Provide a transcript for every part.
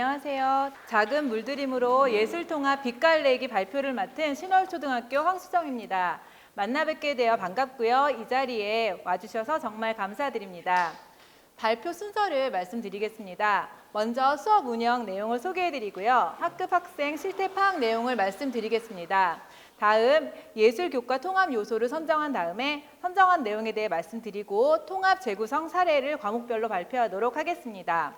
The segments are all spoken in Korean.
안녕하세요. 작은 물들임으로 예술통합 빛깔내기 발표를 맡은 신월초등학교 황수정입니다. 만나 뵙게 되어 반갑고요. 이 자리에 와주셔서 정말 감사드립니다. 발표 순서를 말씀드리겠습니다. 먼저 수업 운영 내용을 소개해드리고요. 학급 학생 실태 파악 내용을 말씀드리겠습니다. 다음 예술교과 통합 요소를 선정한 다음에 선정한 내용에 대해 말씀드리고 통합 재구성 사례를 과목별로 발표하도록 하겠습니다.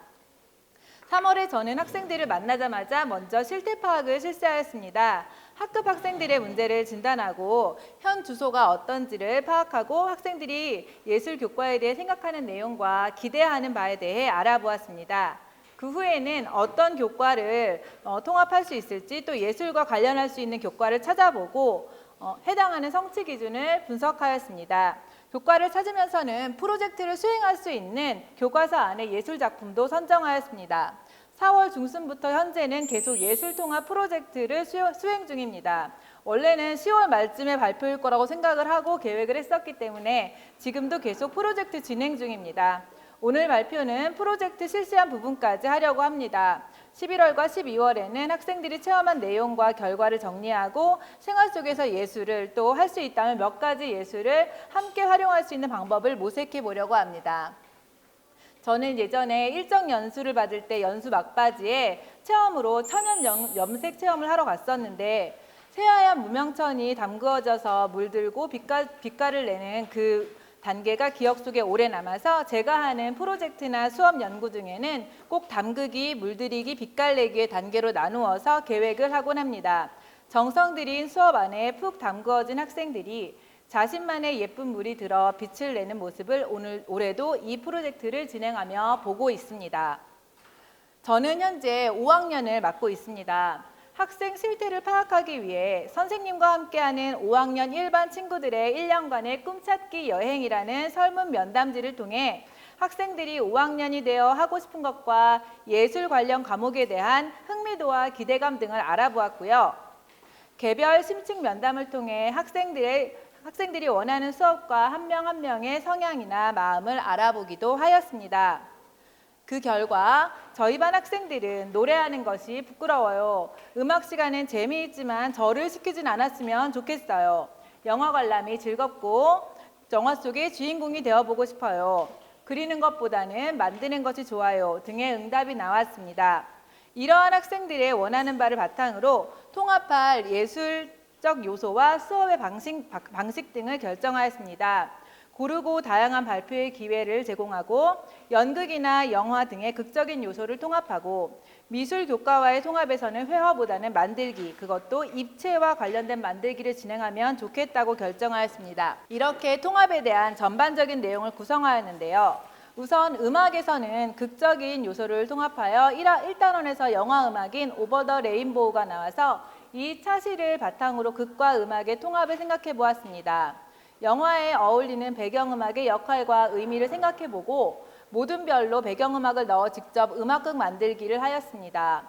3월에 저는 학생들을 만나자마자 먼저 실태 파악을 실시하였습니다. 학급 학생들의 문제를 진단하고 현 주소가 어떤지를 파악하고 학생들이 예술교과에 대해 생각하는 내용과 기대하는 바에 대해 알아보았습니다. 그 후에는 어떤 교과를 통합할 수 있을지 또 예술과 관련할 수 있는 교과를 찾아보고 해당하는 성취 기준을 분석하였습니다. 교과를 찾으면서는 프로젝트를 수행할 수 있는 교과서 안에 예술작품도 선정하였습니다. 4월 중순부터 현재는 계속 예술통합 프로젝트를 수행 중입니다. 원래는 10월 말쯤에 발표일 거라고 생각을 하고 계획을 했었기 때문에 지금도 계속 프로젝트 진행 중입니다. 오늘 발표는 프로젝트 실시한 부분까지 하려고 합니다. 11월과 12월에는 학생들이 체험한 내용과 결과를 정리하고 생활 속에서 예술을 또 할 수 있다면 몇 가지 예술을 함께 활용할 수 있는 방법을 모색해 보려고 합니다. 저는 예전에 일정 연수를 받을 때 연수 막바지에 체험으로 천연 염색 체험을 하러 갔었는데 새하얀 무명천이 담그어져서 물들고 빛깔을 내는 그 단계가 기억 속에 오래 남아서 제가 하는 프로젝트나 수업 연구 중에는 꼭 담그기, 물들이기, 빛깔내기의 단계로 나누어서 계획을 하곤 합니다. 정성 들인 수업 안에 푹 담그어진 학생들이 자신만의 예쁜 물이 들어 빛을 내는 모습을 올해도 이 프로젝트를 진행하며 보고 있습니다. 저는 현재 5학년을 맡고 있습니다. 학생 실태를 파악하기 위해 선생님과 함께하는 5학년 1반 친구들의 1년간의 꿈찾기 여행이라는 설문 면담지를 통해 학생들이 5학년이 되어 하고 싶은 것과 예술 관련 과목에 대한 흥미도와 기대감 등을 알아보았고요. 개별 심층 면담을 통해 학생들이 원하는 수업과 한 명 한 명의 성향이나 마음을 알아보기도 하였습니다. 그 결과 저희 반 학생들은 노래하는 것이 부끄러워요. 음악 시간은 재미있지만 저를 시키진 않았으면 좋겠어요. 영화 관람이 즐겁고 영화 속의 주인공이 되어보고 싶어요. 그리는 것보다는 만드는 것이 좋아요 등의 응답이 나왔습니다. 이러한 학생들의 원하는 바를 바탕으로 통합할 예술적 요소와 수업의 방식 등을 결정하였습니다. 고르고 다양한 발표의 기회를 제공하고 연극이나 영화 등의 극적인 요소를 통합하고 미술 교과와의 통합에서는 회화보다는 만들기, 그것도 입체와 관련된 만들기를 진행하면 좋겠다고 결정하였습니다. 이렇게 통합에 대한 전반적인 내용을 구성하였는데요. 우선 음악에서는 극적인 요소를 통합하여 1단원에서 영화 음악인 오버 더 레인보우가 나와서 이 차시를 바탕으로 극과 음악의 통합을 생각해 보았습니다. 영화에 어울리는 배경음악의 역할과 의미를 생각해보고 모든 별로 배경음악을 넣어 직접 음악극 만들기를 하였습니다.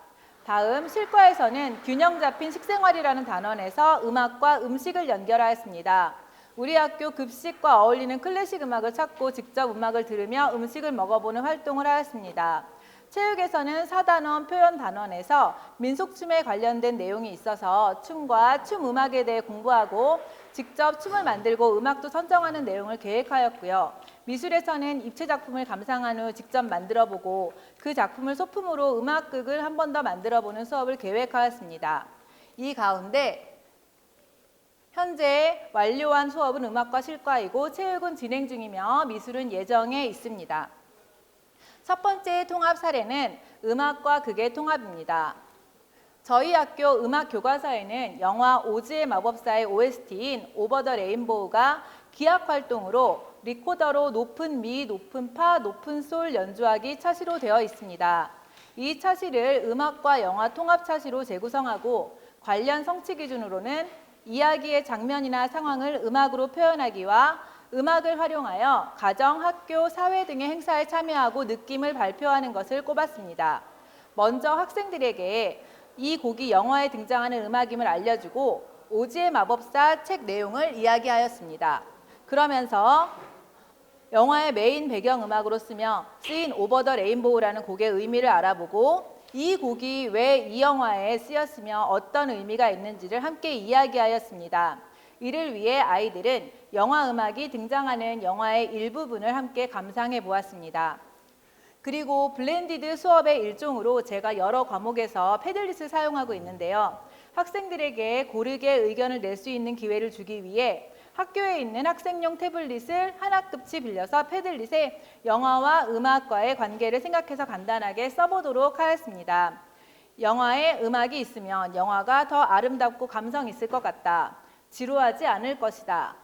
다음 실과에서는 균형 잡힌 식생활이라는 단원에서 음악과 음식을 연결하였습니다. 우리 학교 급식과 어울리는 클래식 음악을 찾고 직접 음악을 들으며 음식을 먹어보는 활동을 하였습니다. 체육에서는 4단원 표현 단원에서 민속춤에 관련된 내용이 있어서 춤과 춤 음악에 대해 공부하고 직접 춤을 만들고 음악도 선정하는 내용을 계획하였고요. 미술에서는 입체 작품을 감상한 후 직접 만들어보고 그 작품을 소품으로 음악극을 한 번 더 만들어보는 수업을 계획하였습니다. 이 가운데 현재 완료한 수업은 음악과 실과이고 체육은 진행 중이며 미술은 예정에 있습니다. 첫 번째 통합 사례는 음악과 극의 통합입니다. 저희 학교 음악 교과서에는 영화 오즈의 마법사의 OST인 오버 더 레인보우가 기악 활동으로 리코더로 높은 미, 높은 파, 높은 솔 연주하기 차시로 되어 있습니다. 이 차시를 음악과 영화 통합 차시로 재구성하고 관련 성취 기준으로는 이야기의 장면이나 상황을 음악으로 표현하기와 음악을 활용하여 가정, 학교, 사회 등의 행사에 참여하고 느낌을 발표하는 것을 꼽았습니다. 먼저 학생들에게 이 곡이 영화에 등장하는 음악임을 알려주고 오즈의 마법사 책 내용을 이야기하였습니다. 그러면서 영화의 메인 배경음악으로 쓰인 오버 더 레인보우라는 곡의 의미를 알아보고 이 곡이 왜 이 영화에 쓰였으며 어떤 의미가 있는지를 함께 이야기하였습니다. 이를 위해 아이들은 영화 음악이 등장하는 영화의 일부분을 함께 감상해 보았습니다. 그리고 블렌디드 수업의 일종으로 제가 여러 과목에서 패들릿을 사용하고 있는데요. 학생들에게 고르게 의견을 낼 수 있는 기회를 주기 위해 학교에 있는 학생용 태블릿을 한 학급치 빌려서 패들릿에 영화와 음악과의 관계를 생각해서 간단하게 써보도록 하였습니다. 영화에 음악이 있으면 영화가 더 아름답고 감성 있을 것 같다. 지루하지 않을 것이다.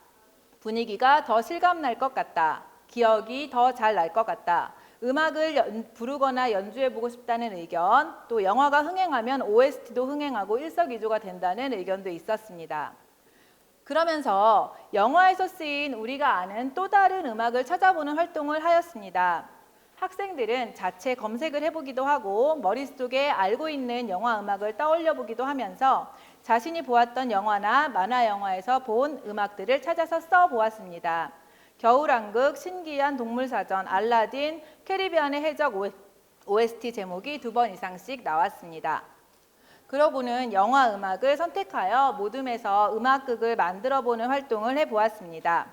분위기가 더 실감날 것 같다. 기억이 더 잘 날 것 같다. 음악을 부르거나 연주해보고 싶다는 의견, 또 영화가 흥행하면 OST도 흥행하고 일석이조가 된다는 의견도 있었습니다. 그러면서 영화에서 쓰인 우리가 아는 또 다른 음악을 찾아보는 활동을 하였습니다. 학생들은 자체 검색을 해보기도 하고 머릿속에 알고 있는 영화 음악을 떠올려 보기도 하면서 자신이 보았던 영화나 만화 영화에서 본 음악들을 찾아서 써보았습니다. 겨울왕국, 신기한 동물사전, 알라딘, 캐리비안의 해적 OST 제목이 2번 이상씩 나왔습니다. 그러고는 영화 음악을 선택하여 모둠에서 음악극을 만들어보는 활동을 해보았습니다.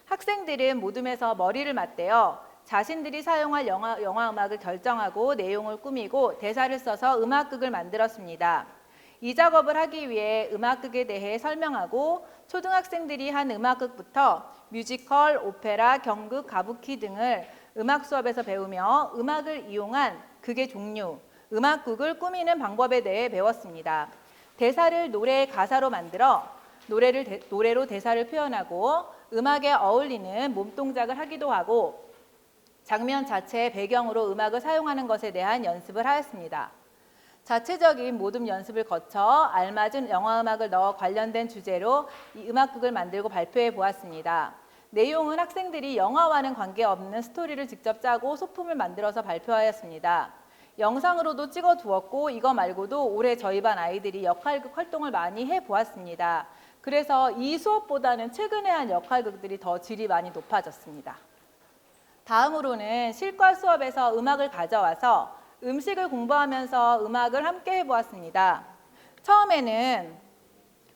학생들은 모둠에서 머리를 맞대어 자신들이 사용할 영화 음악을 결정하고 내용을 꾸미고 대사를 써서 음악극을 만들었습니다. 이 작업을 하기 위해 음악극에 대해 설명하고 초등학생들이 한 음악극부터 뮤지컬, 오페라, 경극, 가부키 등을 음악 수업에서 배우며 음악을 이용한 극의 종류, 음악극을 꾸미는 방법에 대해 배웠습니다. 대사를 노래의 가사로 만들어 노래로 대사를 표현하고 음악에 어울리는 몸동작을 하기도 하고 장면 자체의 배경으로 음악을 사용하는 것에 대한 연습을 하였습니다. 자체적인 모둠 연습을 거쳐 알맞은 영화 음악을 넣어 관련된 주제로 이 음악극을 만들고 발표해 보았습니다. 내용은 학생들이 영화와는 관계없는 스토리를 직접 짜고 소품을 만들어서 발표하였습니다. 영상으로도 찍어 두었고 이거 말고도 올해 저희 반 아이들이 역할극 활동을 많이 해보았습니다. 그래서 이 수업보다는 최근에 한 역할극들이 더 질이 많이 높아졌습니다. 다음으로는 실과 수업에서 음악을 가져와서 음식을 공부하면서 음악을 함께 해보았습니다. 처음에는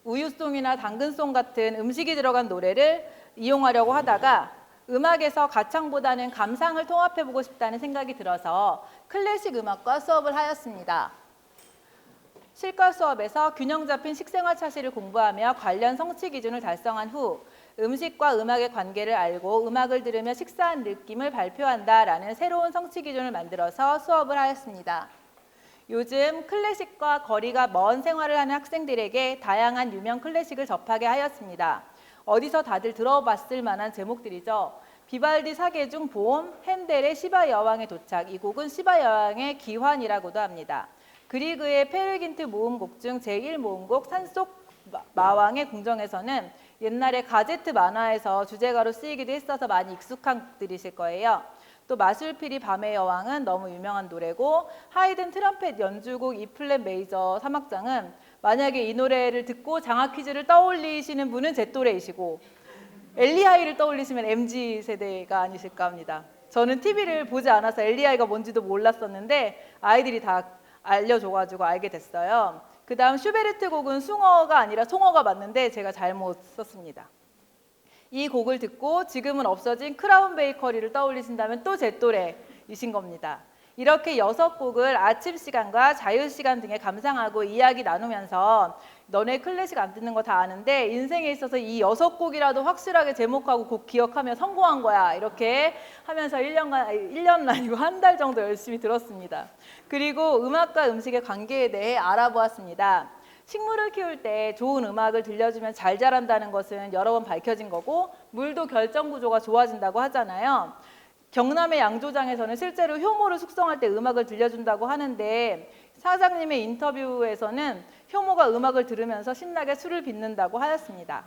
우유송이나 당근송 같은 음식이 들어간 노래를 이용하려고 하다가 음악에서 가창보다는 감상을 통합해보고 싶다는 생각이 들어서 클래식 음악과 수업을 하였습니다. 실과 수업에서 균형 잡힌 식생활 차시를 공부하며 관련 성취 기준을 달성한 후 음식과 음악의 관계를 알고 음악을 들으며 식사한 느낌을 발표한다라는 새로운 성취 기준을 만들어서 수업을 하였습니다. 요즘 클래식과 거리가 먼 생활을 하는 학생들에게 다양한 유명 클래식을 접하게 하였습니다. 어디서 다들 들어봤을 만한 제목들이죠. 비발디 사계 중 봄, 핸델의 시바 여왕의 도착. 이 곡은 시바 여왕의 기환이라고도 합니다. 그리그의 페르긴트 모음곡 중 제1모음곡 산속 마왕의 궁정에서는 옛날에 가제트 만화에서 주제가로 쓰이기도 했어서 많이 익숙한 곡들이실 거예요. 또 마술피리 밤의 여왕은 너무 유명한 노래고 하이든 트럼펫 연주곡 E 플랫 메이저 3악장은 만약에 이 노래를 듣고 장학 퀴즈를 떠올리시는 분은 제 또래이시고 엘리하이를 떠올리시면 MZ세대가 아니실까 합니다. 저는 TV를 보지 않아서 엘리하이가 뭔지도 몰랐었는데 아이들이 다 알려줘가지고 알게 됐어요. 그 다음 슈베르트 곡은 숭어가 아니라 송어가 맞는데 제가 잘못 썼습니다. 이 곡을 듣고 지금은 없어진 크라운 베이커리를 떠올리신다면 또 제 또래이신 겁니다. 이렇게 6곡을 아침 시간과 자유 시간 등에 감상하고 이야기 나누면서 너네 클래식 안 듣는 거 다 아는데 인생에 있어서 이 6곡이라도 확실하게 제목하고 곡 기억하면 성공한 거야. 이렇게 하면서 1년은 아니고 한 달 정도 열심히 들었습니다. 그리고 음악과 음식의 관계에 대해 알아보았습니다. 식물을 키울 때 좋은 음악을 들려주면 잘 자란다는 것은 여러 번 밝혀진 거고 물도 결정 구조가 좋아진다고 하잖아요. 경남의 양조장에서는 실제로 효모를 숙성할 때 음악을 들려준다고 하는데 사장님의 인터뷰에서는 효모가 음악을 들으면서 신나게 술을 빚는다고 하였습니다.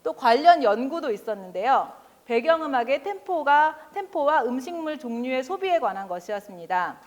또 관련 연구도 있었는데요. 배경음악의 템포와 음식물 종류의 소비에 관한 것이었습니다.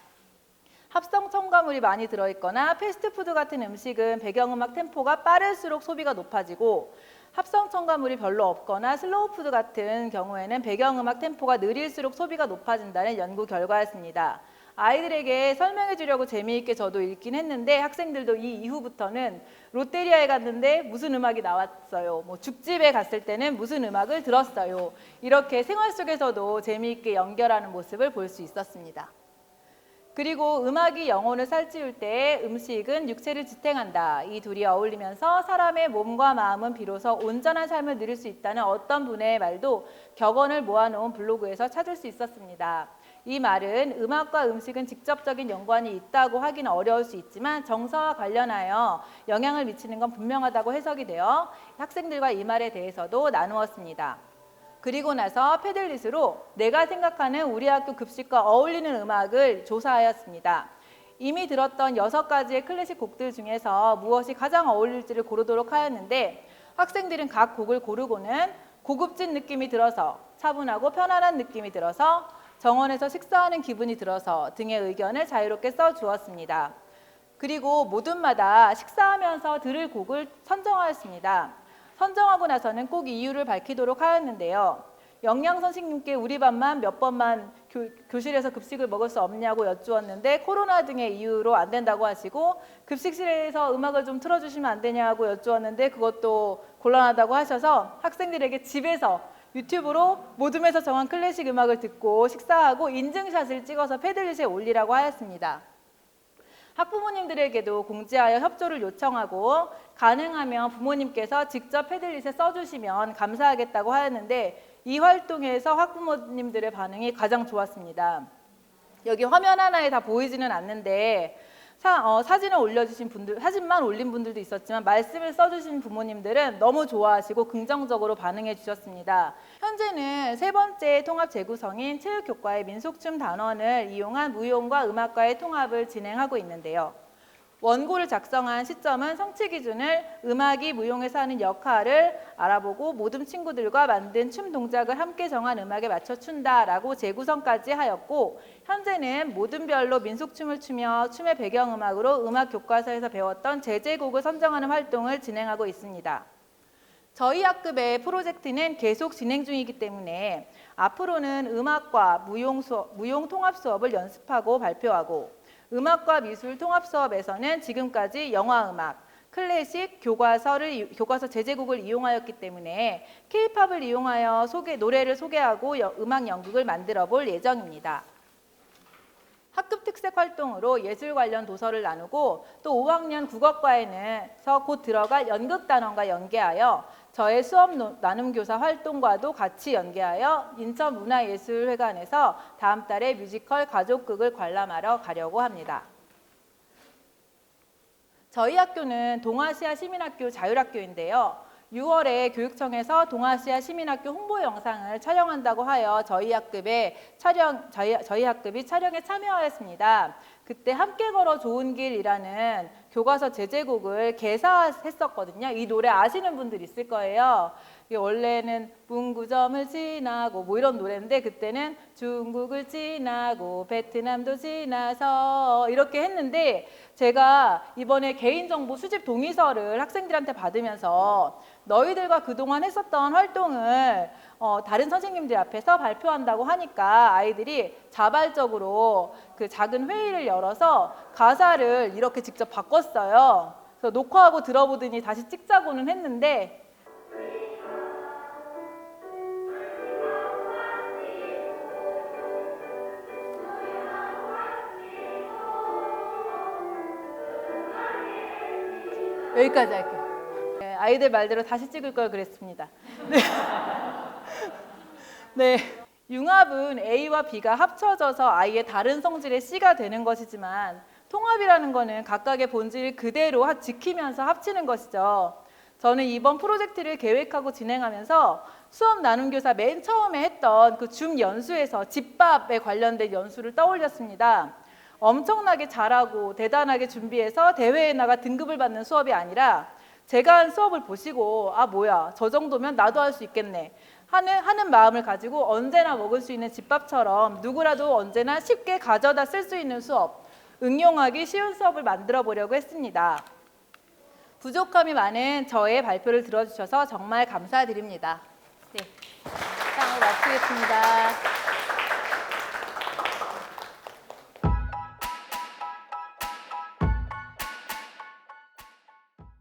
합성 첨가물이 많이 들어있거나 패스트푸드 같은 음식은 배경음악 템포가 빠를수록 소비가 높아지고 합성 첨가물이 별로 없거나 슬로우푸드 같은 경우에는 배경음악 템포가 느릴수록 소비가 높아진다는 연구 결과였습니다. 아이들에게 설명해 주려고 재미있게 저도 읽긴 했는데 학생들도 이 이후부터는 롯데리아에 갔는데 무슨 음악이 나왔어요. 뭐 죽집에 갔을 때는 무슨 음악을 들었어요. 이렇게 생활 속에서도 재미있게 연결하는 모습을 볼 수 있었습니다. 그리고 음악이 영혼을 살찌울 때 음식은 육체를 지탱한다. 이 둘이 어울리면서 사람의 몸과 마음은 비로소 온전한 삶을 누릴 수 있다는 어떤 분의 말도 격언을 모아놓은 블로그에서 찾을 수 있었습니다. 이 말은 음악과 음식은 직접적인 연관이 있다고 하기는 어려울 수 있지만 정서와 관련하여 영향을 미치는 건 분명하다고 해석이 되어 학생들과 이 말에 대해서도 나누었습니다. 그리고 나서 패들릿으로 내가 생각하는 우리 학교 급식과 어울리는 음악을 조사하였습니다. 이미 들었던 6가지의 클래식 곡들 중에서 무엇이 가장 어울릴지를 고르도록 하였는데 학생들은 각 곡을 고르고는 고급진 느낌이 들어서, 차분하고 편안한 느낌이 들어서, 정원에서 식사하는 기분이 들어서 등의 의견을 자유롭게 써주었습니다. 그리고 모둠마다 식사하면서 들을 곡을 선정하였습니다. 선정하고 나서는 꼭 이유를 밝히도록 하였는데요. 영양 선생님께 우리 반만 몇 번만 교실에서 급식을 먹을 수 없냐고 여쭈었는데 코로나 등의 이유로 안 된다고 하시고 급식실에서 음악을 좀 틀어주시면 안 되냐고 여쭈었는데 그것도 곤란하다고 하셔서 학생들에게 집에서 유튜브로 모둠에서 정한 클래식 음악을 듣고 식사하고 인증샷을 찍어서 패들릿에 올리라고 하였습니다. 학부모님들에게도 공지하여 협조를 요청하고 가능하면 부모님께서 직접 패들릿에 써주시면 감사하겠다고 하였는데 이 활동에서 학부모님들의 반응이 가장 좋았습니다. 여기 화면 하나에 다 보이지는 않는데 사진을 올려주신 분들, 사진만 올린 분들도 있었지만 말씀을 써주신 부모님들은 너무 좋아하시고 긍정적으로 반응해 주셨습니다. 현재는 3번째 통합 재구성인 체육교과의 민속춤 단원을 이용한 무용과 음악과의 통합을 진행하고 있는데요. 원고를 작성한 시점은 성취 기준을 음악이 무용에서 하는 역할을 알아보고 모든 친구들과 만든 춤 동작을 함께 정한 음악에 맞춰 춘다라고 재구성까지 하였고 현재는 모든별로 민속춤을 추며 춤의 배경음악으로 음악 교과서에서 배웠던 제제곡을 선정하는 활동을 진행하고 있습니다. 저희 학급의 프로젝트는 계속 진행 중이기 때문에 앞으로는 음악과 무용 통합 수업을 연습하고 발표하고 음악과 미술 통합 수업에서는 지금까지 영화음악, 클래식, 교과서 제제곡을 이용하였기 때문에 K-팝을 이용하여 노래를 소개하고 음악 연극을 만들어 볼 예정입니다. 학급 특색 활동으로 예술 관련 도서를 나누고 또 5학년 국어과에서 곧 들어갈 연극단원과 연계하여 저의 수업 나눔교사 활동과도 같이 연계하여 인천문화예술회관에서 다음 달에 뮤지컬 가족극을 관람하러 가려고 합니다. 저희 학교는 동아시아 시민학교 자율학교인데요. 6월에 교육청에서 동아시아 시민학교 홍보 영상을 촬영한다고 하여 저희 학급이 촬영에 참여하였습니다. 그때 함께 걸어 좋은 길이라는 교과서 제제곡을 개사했었거든요. 이 노래 아시는 분들 있을 거예요. 이게 원래는 문구점을 지나고 뭐 이런 노래인데 그때는 중국을 지나고 베트남도 지나서 이렇게 했는데 제가 이번에 개인정보 수집 동의서를 학생들한테 받으면서 너희들과 그동안 했었던 활동을 다른 선생님들 앞에서 발표한다고 하니까 아이들이 자발적으로 그 작은 회의를 열어서 가사를 이렇게 직접 바꿨어요. 그래서 녹화하고 들어보더니 다시 찍자고는 했는데 여기까지 할게요. 네, 아이들 말대로 다시 찍을 걸 그랬습니다. 네. 네. 융합은 A와 B가 합쳐져서 아이의 다른 성질의 C가 되는 것이지만 통합이라는 것은 각각의 본질을 그대로 지키면서 합치는 것이죠. 저는 이번 프로젝트를 계획하고 진행하면서 수업 나눔교사 맨 처음에 했던 그 줌 연수에서 집밥에 관련된 연수를 떠올렸습니다. 엄청나게 잘하고 대단하게 준비해서 대회에 나가 등급을 받는 수업이 아니라 제가 한 수업을 보시고 아 뭐야 저 정도면 나도 할 수 있겠네 하는 마음을 가지고 언제나 먹을 수 있는 집밥처럼 누구라도 언제나 쉽게 가져다 쓸 수 있는 수업, 응용하기 쉬운 수업을 만들어 보려고 했습니다. 부족함이 많은 저의 발표를 들어주셔서 정말 감사드립니다. 네, 이상으로 마치겠습니다.